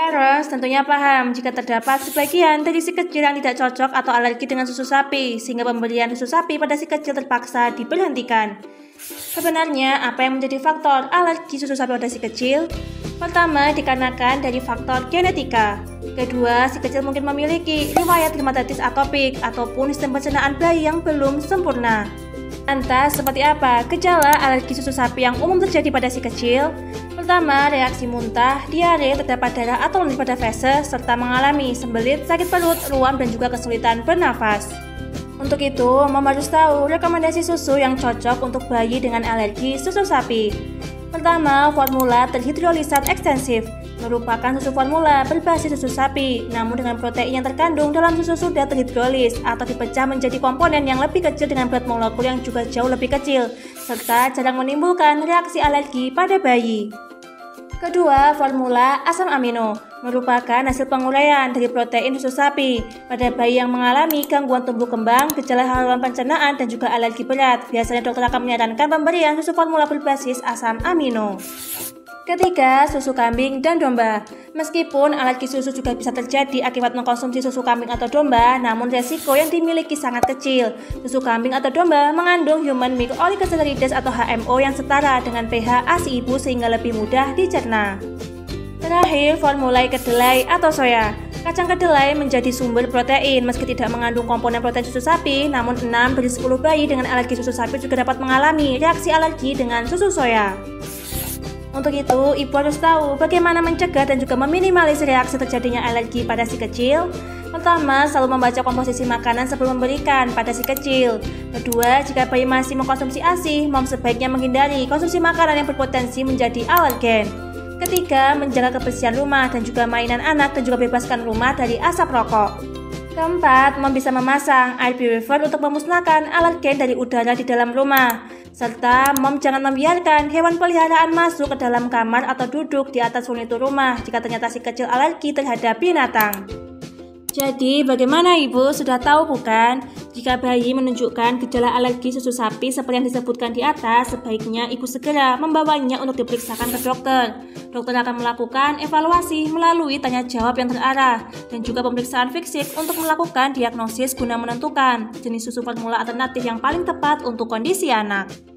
Parents tentunya paham jika terdapat sebagian dari si kecil yang tidak cocok atau alergi dengan susu sapi, sehingga pemberian susu sapi pada si kecil terpaksa diberhentikan. Sebenarnya, apa yang menjadi faktor alergi susu sapi pada si kecil? Pertama, dikarenakan dari faktor genetika. Kedua, si kecil mungkin memiliki riwayat dermatitis atopik ataupun sistem pencernaan bayi yang belum sempurna. Lantas, seperti apa gejala alergi susu sapi yang umum terjadi pada si kecil? Pertama, reaksi muntah, diare, terdapat darah atau lendir pada feses, serta mengalami sembelit, sakit perut, ruam, dan juga kesulitan bernafas. Untuk itu, Mom harus tahu rekomendasi susu yang cocok untuk bayi dengan alergi susu sapi. Pertama, formula terhidrolisat ekstensif merupakan susu formula berbasis susu sapi, namun dengan protein yang terkandung dalam susu sudah terhidrolis atau dipecah menjadi komponen yang lebih kecil dengan berat molekul yang juga jauh lebih kecil, serta jarang menimbulkan reaksi alergi pada bayi. Kedua, formula asam amino merupakan hasil penguraian dari protein susu sapi pada bayi yang mengalami gangguan tumbuh kembang, gejala saluran pencernaan, dan juga alergi berat. Biasanya dokter akan menyarankan pemberian susu formula berbasis asam amino. Ketiga, susu kambing dan domba. Meskipun alergi susu juga bisa terjadi akibat mengkonsumsi susu kambing atau domba, namun resiko yang dimiliki sangat kecil. Susu kambing atau domba mengandung human milk oligosaccharides atau HMO yang setara dengan pH ASI ibu sehingga lebih mudah dicerna. Terakhir, formula kedelai atau soya. Kacang kedelai menjadi sumber protein meski tidak mengandung komponen protein susu sapi, namun 6 dari 10 bayi dengan alergi susu sapi juga dapat mengalami reaksi alergi dengan susu soya. Untuk itu, ibu harus tahu bagaimana mencegah dan juga meminimalisir reaksi terjadinya alergi pada si kecil. Pertama, selalu membaca komposisi makanan sebelum memberikan pada si kecil. Kedua, jika bayi masih mengkonsumsi ASI, Mom sebaiknya menghindari konsumsi makanan yang berpotensi menjadi alergen. Ketiga, menjaga kebersihan rumah dan juga mainan anak dan juga bebaskan rumah dari asap rokok. Keempat, Mom bisa memasang air purifier untuk memusnahkan alergen dari udara di dalam rumah. Serta Mom jangan membiarkan hewan peliharaan masuk ke dalam kamar atau duduk di atas furnitur rumah jika ternyata si kecil alergi terhadap binatang. Jadi bagaimana ibu? Sudah tahu bukan? Jika bayi menunjukkan gejala alergi susu sapi seperti yang disebutkan di atas, sebaiknya ibu segera membawanya untuk diperiksakan ke dokter. Dokter akan melakukan evaluasi melalui tanya jawab yang terarah dan juga pemeriksaan fisik untuk melakukan diagnosis guna menentukan jenis susu formula alternatif yang paling tepat untuk kondisi anak.